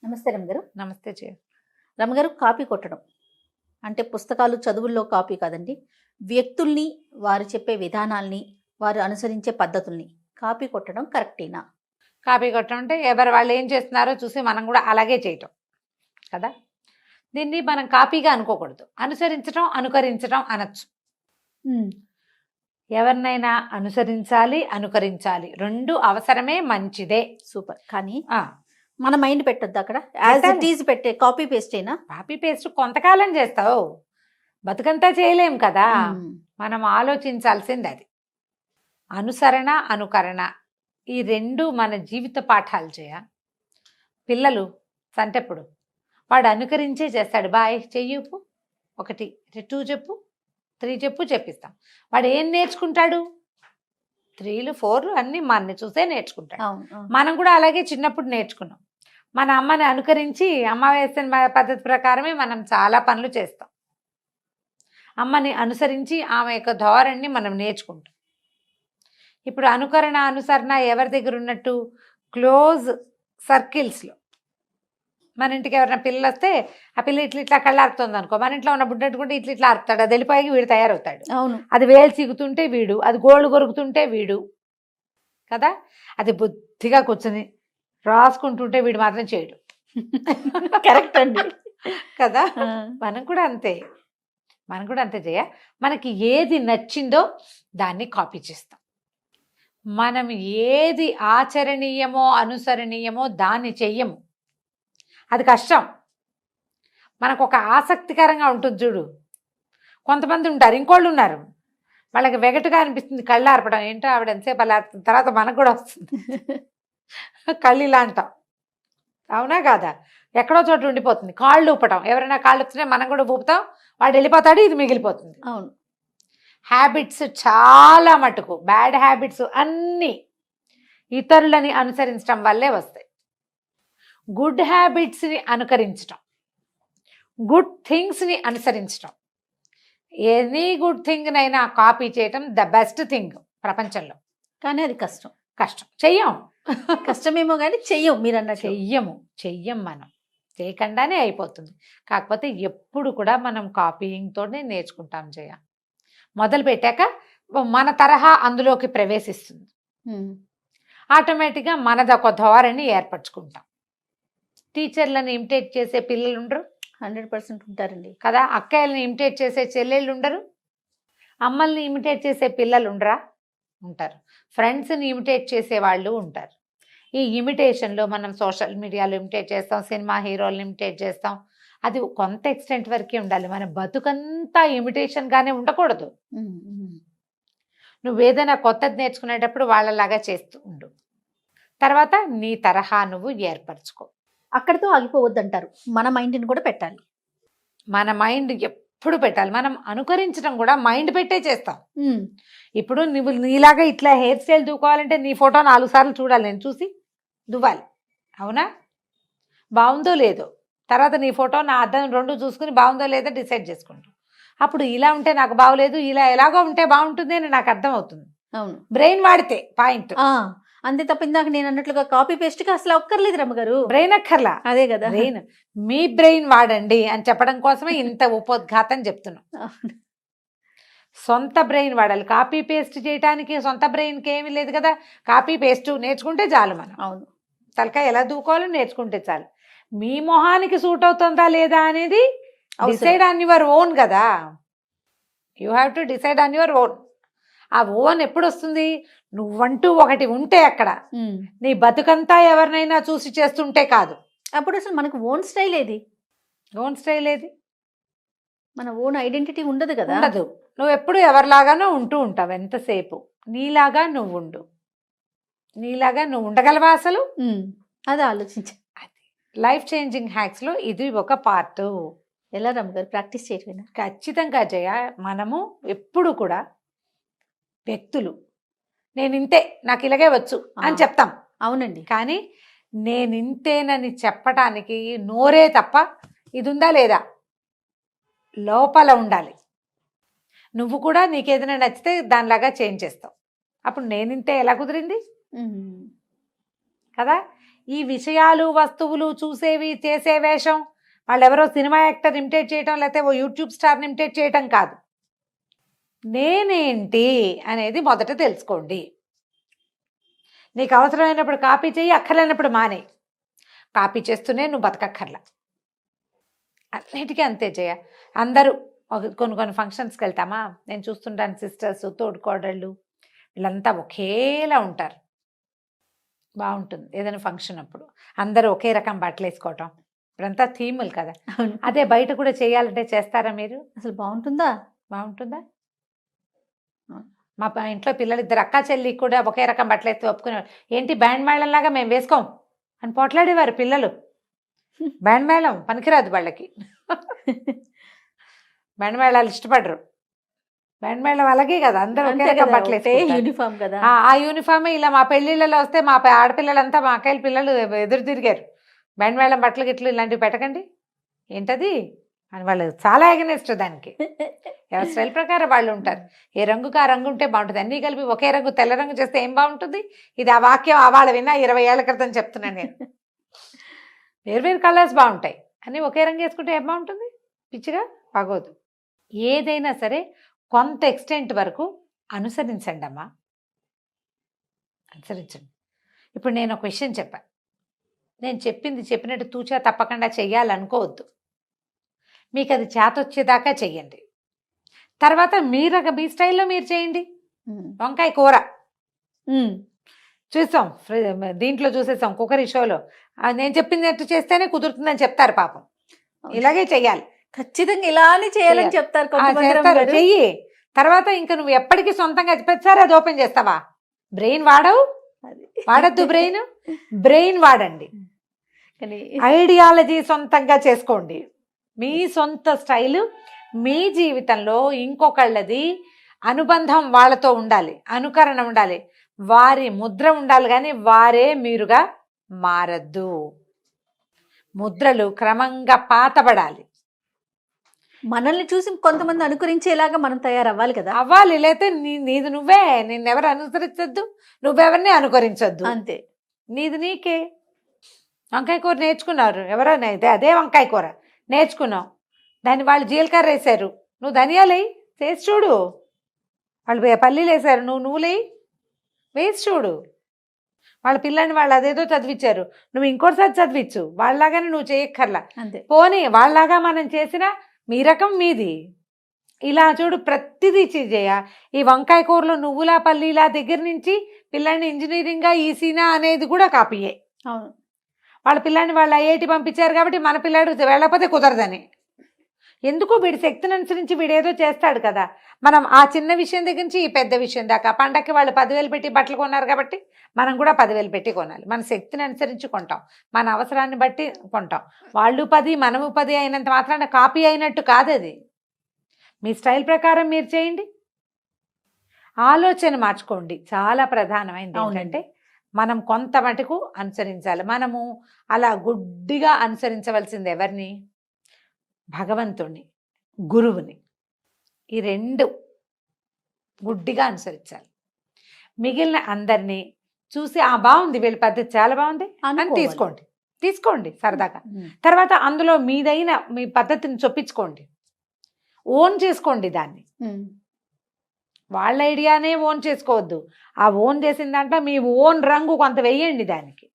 నమస్తే రమగారు. నమస్తే రమగారు, కాపీ కొట్టడం అంటే పుస్తకాలు చదువుల్లో కాపీ కాదండి. వ్యక్తుల్ని, వారు చెప్పే విధానాల్ని, వారు అనుసరించే పద్ధతుల్ని కాపీ కొట్టడం కరెక్టేనా? కాపీ కొట్టడం అంటే ఎవరు వాళ్ళు ఏం చేస్తున్నారో చూసి మనం కూడా అలాగే చేయటం కదా. దీన్ని మనం కాపీగా అనుకోకూడదు, అనుసరించడం అనుకరించడం అనొచ్చు. ఎవరినైనా అనుసరించాలి, అనుకరించాలి, రెండు అవసరమే, మంచిదే, సూపర్. కానీ మన మైండ్ పెట్టద్దు అక్కడ, యాజ్ ఇట్ ఈజ్ పెట్టే కాపీ పేస్టేనా? కాపీ పేస్ట్ కొంతకాలం చేస్తావు, బతుకంతా చేయలేం కదా. మనం ఆలోచించాల్సింది అది. అనుసరణ అనుకరణ ఈ రెండు మన జీవిత పాఠాలు పిల్లలు సంటెప్పుడు వాడు అనుకరించే చేస్తాడు. బాయ్ చెయ్యపు, 1 2 చెప్పు, 3 చెప్పు, చెప్పిస్తాం. వాడు ఏం నేర్చుకుంటాడు? 3లు 4లు అన్నీ మనని చూసే నేర్చుకుంటాడు. మనం కూడా అలాగే చిన్నప్పుడు నేర్చుకున్నాం. మన అమ్మని అనుకరించి అమ్మ వేసిన పద్ధతి ప్రకారమే మనం చాలా పనులు చేస్తాం. అమ్మని అనుసరించి ఆమె యొక్క ధోరణిని మనం నేర్చుకుంటాం. ఇప్పుడు అనుకరణ అనుసరణ ఎవరి దగ్గర ఉన్నట్టు? క్లోజ్ సర్కిల్స్లో. మన ఇంటికి ఎవరైనా పిల్లలు వస్తే ఆ పిల్ల ఇట్లా కళ్ళారుతుంది అనుకో, మన ఇంట్లో ఉన్న బుడ్డట్టుకుంటే ఇట్లా ఆరుతాడు, అది వెళ్ళిపోయి వీడు తయారవుతాడు. అవును. అది వేలు చిగుతుంటే వీడు, అది గోళ్ళు కొరుకుతుంటే వీడు కదా. అది బుద్ధిగా కూర్చుని రాసుకుంటుంటే వీడు మాత్రం చేయడు. కరెక్ట్ అండి కదా. మనం కూడా అంతే చేయ. మనకి ఏది నచ్చిందో దాన్ని కాపీ చేస్తాం. మనం ఏది ఆచరణీయమో అనుసరణీయమో దాన్ని చెయ్యము. అది కష్టం. మనకు ఒక ఆసక్తికరంగా ఉంటుంది చూడు. కొంతమంది ఉంటారు, ఇంకోళ్ళు ఉన్నారు, వాళ్ళకి వెగటుగా అనిపిస్తుంది కళ్ళు ఆర్పడం. ఏంటో ఆవిడ ఎంతసేపు అలా ఆడుతుంది, తర్వాత మనకు కూడా వస్తుంది కళ్ళు ఇలా అంటాం. అవునా కాదా? ఎక్కడో చోట ఉండిపోతుంది. కాళ్ళు ఊపటం, ఎవరైనా కాళ్ళు ఊపితే మనం కూడా ఊపుతాం, వాడు వెళ్ళిపోతాడు, ఇది మిగిలిపోతుంది. అవును. హ్యాబిట్స్ చాలా మటుకు బ్యాడ్ హ్యాబిట్స్ అన్నీ ఇతరులని అనుసరించడం వల్లే వస్తాయి. గుడ్ హ్యాబిట్స్ని అనుకరించటం, గుడ్ థింగ్స్ని అనుసరించటం, ఎనీ గుడ్ థింగ్నైనా కాపీ చేయటం ద బెస్ట్ థింగ్ ప్రపంచంలో. కానీ అది కష్టం. చెయ్యం. కష్టమేమో కానీ చెయ్యం. మీరు అన్న చెయ్యం మనం చేయకుండానే అయిపోతుంది. కాకపోతే ఎప్పుడు కూడా మనం కాపీయింగ్తోనే నేర్చుకుంటాం. మొదలు పెట్టాక మన తరహా అందులోకి ప్రవేశిస్తుంది. ఆటోమేటిక్గా మనదొక ధోరణి ఏర్పరచుకుంటాం. టీచర్లను ఇమిటేట్ చేసే పిల్లలు ఉండరు, 100% ఉంటారండి కదా. అక్కయ్యలను ఇమిటేట్ చేసే చెల్లెళ్ళు ఉండరు, అమ్మల్ని ఇమిటేట్ చేసే పిల్లలు ఉండరా? ఉంటారు. ఫ్రెండ్స్ని ఇమిటేట్ చేసే వాళ్ళు ఉంటారు. ఈ ఇమిటేషన్లో మనం సోషల్ మీడియాలో ఇమిటేట్ చేస్తాం, సినిమా హీరోలను ఇమిటేట్ చేస్తాం. అది కొంత ఎక్స్టెంట్ వరకే ఉండాలి. మన బతుకంతా ఇమిటేషన్గానే ఉండకూడదు. నువ్వేదైనా కొత్తది నేర్చుకునేటప్పుడు వాళ్ళలాగా చేస్తూ ఉండు. తర్వాత నీ తరహా నువ్వు ఏర్పరచుకో. అక్కడితో ఆగిపోవద్దు అంటారు. మన మైండ్ని కూడా పెట్టాలి. మన మైండ్ ఎప్పుడు పెట్టాలి. మనం అనుకరించడం కూడా మైండ్ పెట్టే చేస్తాం. ఇప్పుడు నువ్వు నీలాగా ఇట్లా హెయిర్ స్టైల్ దూకోవాలంటే నీ ఫోటో 4 సార్లు చూడాలి, నేను చూసి దువ్వాలి. అవునా? బాగుందో లేదో, తర్వాత నీ ఫోటో నా అద్దం 2 చూసుకుని బాగుందో లేదో డిసైడ్ చేసుకుంటాం. అప్పుడు ఇలా ఉంటే నాకు బాగోలేదు, ఇలా ఎలాగో ఉంటే బాగుంటుంది అని నాకు అర్థం అవుతుంది. అవును. బ్రెయిన్ వాడితే పాయింట్. అంతే తప్ప ఇందాక నేను అన్నట్లుగా కాపీ పేస్ట్కి అసలు ఒక్కర్లేదు రమ్మగారు. బ్రెయిన్ అక్కర్లా. అదే కదా. మీ బ్రెయిన్ వాడండి అని చెప్పడం కోసమే ఇంత ఉపోద్ఘాతం చెప్తున్నాం. సొంత బ్రెయిన్ వాడాలి. కాపీ పేస్ట్ చేయడానికి సొంత బ్రెయిన్కి ఏమీ లేదు కదా. కాపీ పేస్ట్ నేర్చుకుంటే చాలు. మనం అవును, తలకాయ ఎలా దూకోవాలో నేర్చుకుంటే చాలు. మీ మొహానికి సూట్ అవుతుందా లేదా అనేది డిసైడ్ ఆన్ యువర్ ఓన్ కదా. You have to decide on your own. ఆ ఓన్ ఎప్పుడు వస్తుంది? నువ్వంటూ ఒకటి ఉంటే అక్కడ, నీ బతుకంతా ఎవరినైనా చూసి చేస్తుంటే కాదు. అప్పుడు అసలు మనకు ఓన్ స్టైల్ ఏది? మన ఓన్ ఐడెంటిటీ ఉండదు కదా. ఉండదు. నువ్వు ఎప్పుడు ఎవరిలాగానో ఉంటూ ఉంటావు. ఎంతసేపు నీలాగా నువ్వు ఉండు. నీలాగా నువ్వు ఉండగలవా అసలు? అది ఆలోచించ. అది లైఫ్ చేంజింగ్ హ్యాక్స్లో ఇది ఒక పార్ట్. ఎలా రమ్మగారు ప్రాక్టీస్ చేయటమేనా? ఖచ్చితంగా జయ. మనము ఎప్పుడు కూడా వ్యక్తులు నేను ఇంతే, నాకు ఇలాగే వచ్చు అని చెప్తాం. అవునండి. కానీ నేను ఇంతేనని చెప్పటానికి నోరే తప్ప ఇది ఉందా లేదా లోపల ఉండాలి. నువ్వు కూడా నీకేదైనా నచ్చితే దానిలాగా చేంజ్ చేస్తావు. అప్పుడు నేను ఇంతే ఎలా కుదిరింది కదా. ఈ విషయాలు వస్తువులు చూసేవి చేసే వేషం వాళ్ళు ఎవరో సినిమా యాక్టర్ ఇమిటేట్ చేయటం లేకపోతే ఓ యూట్యూబ్ స్టార్ని ఇమిటేట్ చేయటం కాదు. నేనేంటి అనేది మొదట తెలుసుకోండి. నీకు అవసరమైనప్పుడు కాపీ చేయి, అక్కర్లేనప్పుడు మానే. కాపీ చేస్తూనే నువ్వు బతకక్కర్లా. అన్నిటికీ అంతే చేయ. అందరూ కొన్ని ఫంక్షన్స్కి వెళ్తామా, నేను చూస్తుంటాను సిస్టర్స్, తోడుకోడళ్ళు వీళ్ళంతా ఒకేలా ఉంటారు. బాగుంటుంది ఏదైనా ఫంక్షన్ అప్పుడు అందరూ ఒకే రకం బట్టలు వేసుకోవటం. ఇప్పుడంతా థీములు కదా. అదే బయట కూడా చేయాలంటే చేస్తారా మీరు? అసలు బాగుంటుందా? బాగుంటుందా? మా ఇంట్లో పిల్లలు ఇద్దరు అక్కా చెల్లి కూడా ఒకే రకం బట్టలు వేస్తే ఒప్పుకునేవారు. ఏంటి బ్యాండ్ మేళంలాగా మేము వేసుకోం అని పోట్లాడేవారు పిల్లలు. బ్యాండ్ మేళం పనికిరాదు వాళ్ళకి. బ్యాండ్ మేళాలు ఇష్టపడరు. బ్యాండ్ మేళం అలాగే కదా, అందరూ ఒకే రకం బట్టలు వేసుకుంటారు. యూనిఫామ్ కదా. ఆ యూనిఫామే ఇలా మా పెళ్ళిళ్ళలో వస్తే మా ఆడపిల్లలంతా మా అక్కయ్య పిల్లలు ఎదురు తిరిగారు. బ్యాండ్ మేళం బట్టలు గిట్లు ఇలాంటివి పెట్టకండి ఏంటది అని వాళ్ళు చాలా ఎగనెస్ట్ దానికి. ఎవరి స్టైల్ ప్రకారం వాళ్ళు ఉంటారు. ఏ రంగుకి ఆ రంగు ఉంటే బాగుంటుంది. అన్నీ కలిపి ఒకే రంగు తెల్ల రంగు చేస్తే ఏం బాగుంటుంది? ఇది ఆ వాక్యం అవాళ విన్నా 20 ఏళ్ల క్రితం చెప్తున్నాను నేను. వేరు కలర్స్ బాగుంటాయి, అన్నీ ఒకే రంగు వేసుకుంటే ఏం బాగుంటుంది? పిచ్చిగా బాగోదు. ఏదైనా సరే కొంత ఎక్స్టెంట్ వరకు అనుసరించండి అమ్మా, అనుసరించండి. ఇప్పుడు నేను ఒక విషయం చెప్పాను, నేను చెప్పింది చెప్పినట్టు తూచా తప్పకుండా చెయ్యాలనుకోవద్దు. మీకు అది చేతొచ్చేదాకా చెయ్యండి. తర్వాత మీ స్టైల్లో మీరు చేయండి. వంకాయ కూర చూసాం, దీంట్లో చూసేసాం కుకరీ షోలో. నేను చెప్పినట్టు చేస్తేనే కుదురుతుందని చెప్తారు పాపం. ఇలాగే చెయ్యాలి, ఖచ్చితంగా ఇలానే చేయాలని చెప్తారు. చెయ్యి. తర్వాత ఇంకా నువ్వు ఎప్పటికీ సొంతంగా ప్రతిసారి అది ఓపెన్ చేస్తావా? బ్రెయిన్ వాడద్దు. బ్రెయిన్ వాడండి. ఐడియాలజీ సొంతంగా చేసుకోండి. మీ సొంత స్టైలు మీ జీవితంలో ఇంకొకళ్ళది అనుబంధం వాళ్ళతో ఉండాలి, అనుకరణ ఉండాలి, వారి ముద్ర ఉండాలి, కానీ వారే మీరుగా మారద్దు. ముద్రలు క్రమంగా పాతబడాలి. మనల్ని చూసి కొంతమంది అనుకరించేలాగా మనం తయారవ్వాలి కదా. అవ్వాలి, లేకపోతే నీది నువ్వే. నిన్నెవరు అనుసరించద్దు, నువ్వెవరిని అనుకరించద్దు. అంతే, నీది నీకే. వంకాయ కూర నేర్చుకున్నారు ఎవరైనా అయితే, అదే వంకాయ కూర నేర్చుకున్నావు, దాన్ని వాళ్ళు జీలకర్ర వేసారు, నువ్వు ధనియాలు చేసి చూడు. వాళ్ళు పల్లీలు వేసారు, నువ్వులే వేసి చూడు. వాళ్ళ పిల్లని వాళ్ళు అదేదో చదివించారు, నువ్వు ఇంకోటిసారి చదివించు. వాళ్ళలాగానే నువ్వు చేయక్కర్లా. అంతే, పోనీ వాళ్ళలాగా మనం చేసినా మీ రకం మీది. ఇలా చూడు, ప్రతిదీ చేయ. ఈ వంకాయ కూరలో నువ్వులా పల్లీలా దగ్గర నుంచి పిల్లాడిని ఇంజనీరింగ్గా ఈసీనా అనేది కూడా కాపీయే. అవును, వాళ్ళ పిల్లాడిని వాళ్ళు ఐఐటి పంపించారు కాబట్టి మన పిల్లాడు వెళ్ళకపోతే కుదరదని. ఎందుకు వీడి శక్తిని అనుసరించి వీడేదో చేస్తాడు కదా. మనం ఆ చిన్న విషయం దగ్గర నుంచి ఈ పెద్ద విషయం దాకా, పండక్కి వాళ్ళు 10,000 పెట్టి బట్టలు కొన్నారు కాబట్టి మనం కూడా 10,000 పెట్టి కొనాలి. మన శక్తిని అనుసరించి కొంటాం, మన అవసరాన్ని బట్టి కొంటాం. వాళ్ళు 10 మనము 10 అయినంత మాత్రాన కాపీ అయినట్టు కాదు అది. మీ స్టైల్ ప్రకారం మీరు చేయండి. ఆలోచన మార్చుకోండి, చాలా ప్రధానమైనది. ఏంటంటే మనం కొంత మటుకు అనుసరించాలి. మనము అలా గుడ్డిగా అనుసరించవలసింది ఎవరిని? భగవంతుణ్ణి, గురువుని. ఈ రెండు గుడ్డిగా అనుసరించాలి. మిగిలిన అందరినీ చూసి బాగుంది, వీళ్ళ పద్ధతి చాలా బాగుంది అని తీసుకోండి సరదాగా. తర్వాత అందులో మీదైన మీ పద్ధతిని చొప్పించుకోండి, ఓన్ చేసుకోండి దాన్ని. వాళ్ళ ఐడియానే ఓన్ చేసుకోవద్దు. ఆ ఓన్ చేసిన దాంట్లో మీ ఓన్ రంగు కొంత వెయ్యండి దానికి.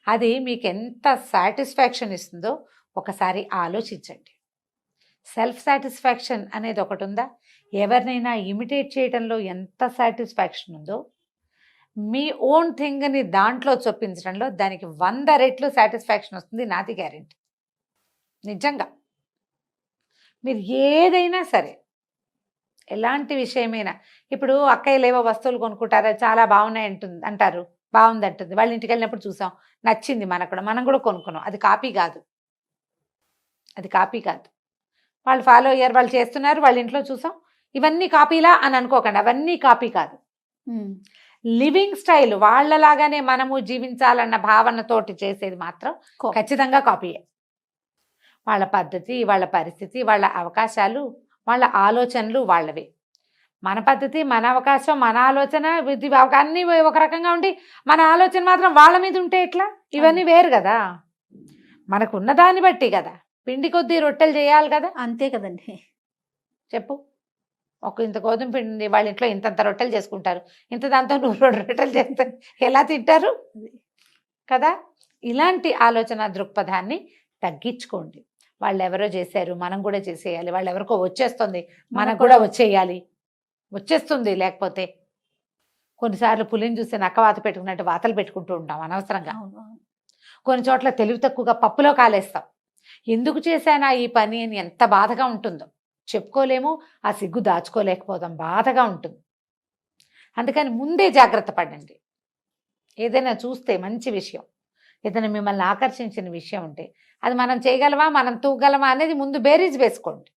అది మీకు ఎంత సాటిస్ఫాక్షన్ ఇస్తుందో ఒకసారి ఆలోచించండి. సెల్ఫ్ సాటిస్ఫాక్షన్ అనేది ఒకటి ఉందా? ఎవరినైనా ఇమిటేట్ చేయడంలో ఎంత సాటిస్ఫాక్షన్ ఉందో, మీ ఓన్ థింగ్ని దాంట్లో చొప్పించడంలో దానికి 100 రెట్లు సాటిస్ఫాక్షన్ వస్తుంది. నాది గ్యారెంటీ. నిజంగా మీరు ఏదైనా సరే, ఎలాంటి విషయమైనా, ఇప్పుడు అక్కయ్యలేవో వస్తువులు కొనుక్కుంటారా, చాలా బాగున్నాయి అంటారు, బాగుంది అంటుంది. వాళ్ళ ఇంటికి వెళ్ళినప్పుడు చూసాం, నచ్చింది మనం కూడా కొనుక్కున్నాం. అది కాపీ కాదు. వాళ్ళు ఫాలో అయ్యారు, వాళ్ళు చేస్తున్నారు, వాళ్ళ ఇంట్లో చూసాం. ఇవన్నీ కాపీలా అని అనుకోకండి, అవన్నీ కాపీ కాదు. లివింగ్ స్టైల్ వాళ్ళలాగానే మనము జీవించాలన్న భావనతోటి చేసేది మాత్రం ఖచ్చితంగా కాపీయే. వాళ్ళ పద్ధతి, వాళ్ళ పరిస్థితి, వాళ్ళ అవకాశాలు, వాళ్ళ ఆలోచనలు వాళ్ళవే. మన పద్ధతి, మన అవకాశం, మన ఆలోచన, ఇది అన్నీ ఒక రకంగా ఉండి మన ఆలోచన మాత్రం వాళ్ళ మీద ఉంటే ఎట్లా? ఇవన్నీ వేరు కదా. మనకు ఉన్న దాన్ని బట్టి కదా. పిండి కొద్దీ రొట్టెలు చేయాలి కదా. అంతే కదండి. చెప్పు. ఇంత గోధుమ పిండి ఉంది, వాళ్ళ ఇంట్లో ఇంతంత రొట్టెలు చేసుకుంటారు, ఇంత దాంతో 100 రొట్టెలు చేస్తారు, ఎలా తింటారు కదా. ఇలాంటి ఆలోచన దృక్పథాన్ని తగ్గించుకోండి. వాళ్ళు ఎవరో చేశారు, మనం కూడా చేసేయాలి. వాళ్ళు ఎవరికో వచ్చేస్తుంది, మనకు కూడా వచ్చేయాలి. వచ్చేస్తుంది. లేకపోతే కొన్నిసార్లు పులిని చూస్తే నక్క వాత పెట్టుకున్నట్టు వాతలు పెట్టుకుంటూ ఉంటాం అనవసరంగా. కొన్ని చోట్ల తెలివి తక్కువగా పప్పులో కాలేస్తాం. ఎందుకు చేశానా ఈ పని అని ఎంత బాధగా ఉంటుందో చెప్పుకోలేము. ఆ సిగ్గు దాచుకోలేకపోతాం, బాధగా ఉంటుంది. అందుకని ముందే జాగ్రత్త పడండి. ఏదైనా చూస్తే మంచి విషయం, ఏదైనా మిమ్మల్ని ఆకర్షించిన విషయం ఉంటే అది మనం చేయగలమా, మనం తూగలమా అనేది ముందు బేరీజ్ వేసుకోండి.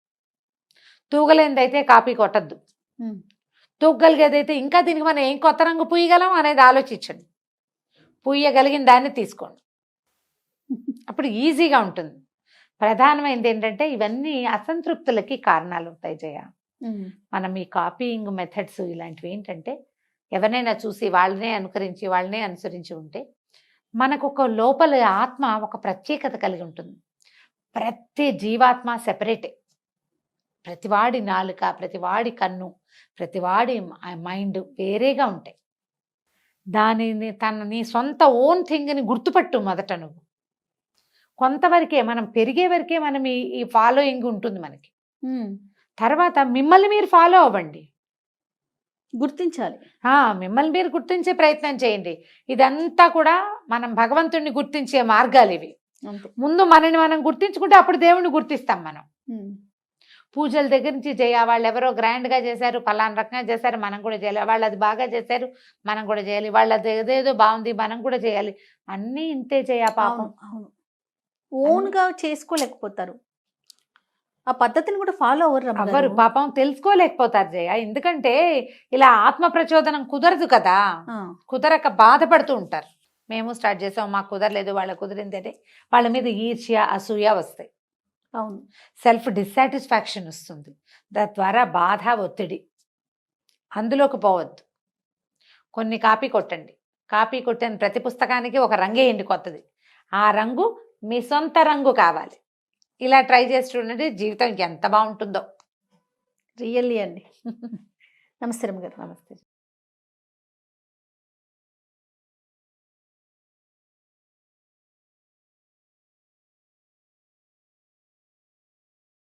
తూగలేనిదైతే కాపీ కొట్టద్దు, తూగలిగేదైతే ఇంకా దీనికి మనం ఏం కొత్త రంగు పూయగలం అనేది ఆలోచించండి. పూయగలిగిన దాన్ని తీసుకోండి, అప్పుడు ఈజీగా ఉంటుంది. ప్రధానమైనది ఏంటంటే ఇవన్నీ అసంతృప్తులకి కారణాలు అవుతాయి జయ. మనం ఈ కాపీయింగ్ మెథడ్స్ ఇలాంటివి ఏంటంటే ఎవరినైనా చూసి వాళ్ళనే అనుకరించి వాళ్ళనే అనుసరించి ఉంటే మనకు ఒక లోపల ఆత్మ ఒక ప్రత్యేకత కలిగి ఉంటుంది. ప్రతి జీవాత్మ సెపరేటే. ప్రతివాడి నాలుక, ప్రతివాడి కన్ను, ప్రతివాడి మైండ్ వేరేగా ఉంటాయి. దానిని నీ సొంత ఓన్ థింగ్ని గుర్తుపట్టు మొదట. నువ్వు కొంతవరకే, మనం పెరిగే వరకే మనం ఈ ఫాలోయింగ్ ఉంటుంది మనకి. తర్వాత మిమ్మల్ని మీరు ఫాలో అవ్వండి, గుర్తించాలి. మిమ్మల్ని మీరు గుర్తించే ప్రయత్నం చేయండి. ఇదంతా కూడా మనం భగవంతుడిని గుర్తించే మార్గాలు ఇవి. ముందు మనని మనం గుర్తించుకుంటే అప్పుడు దేవుణ్ణి గుర్తిస్తాం మనం. పూజల దగ్గర నుంచి వాళ్ళు ఎవరో గ్రాండ్గా చేశారు, పలానా రకంగా చేశారు, మనం కూడా చేయాలి. వాళ్ళు అది బాగా చేశారు, మనం కూడా చేయాలి. వాళ్ళు అది ఏదేదో బాగుంది, మనం కూడా చేయాలి. అన్నీ ఇంతే పాపం. ఓన్గా చేసుకోలేకపోతారు, ఆ పద్ధతిని కూడా ఫాలో అవ్వరు పాపం, తెలుసుకోలేకపోతారు జయ. ఎందుకంటే ఇలా ఆత్మ ప్రచోదనం కుదరదు కదా, కుదరక బాధపడుతూ ఉంటారు. మేము స్టార్ట్ చేసాం, మాకు కుదరలేదు, వాళ్ళకి కుదిరింది అంటే వాళ్ళ మీద ఈర్ష్య, అసూయ వస్తాయి. అవును, సెల్ఫ్ డిస్సాటిస్ఫాక్షన్ వస్తుంది. దాని ద్వారా బాధ, ఒత్తిడి. అందులోకి పోవద్దు. కొన్ని కాపీ కొట్టండి. కాపీ కొట్టిన ప్రతి పుస్తకానికి ఒక రంగు వేయండి కొత్తది. ఆ రంగు మీ సొంత రంగు కావాలి. ఇలా ట్రై చేసి చూడండి, జీవితం ఎంత బాగుంటుందో. రియల్లీ అండి. నమస్తే రమ్మ గారు. నమస్తే.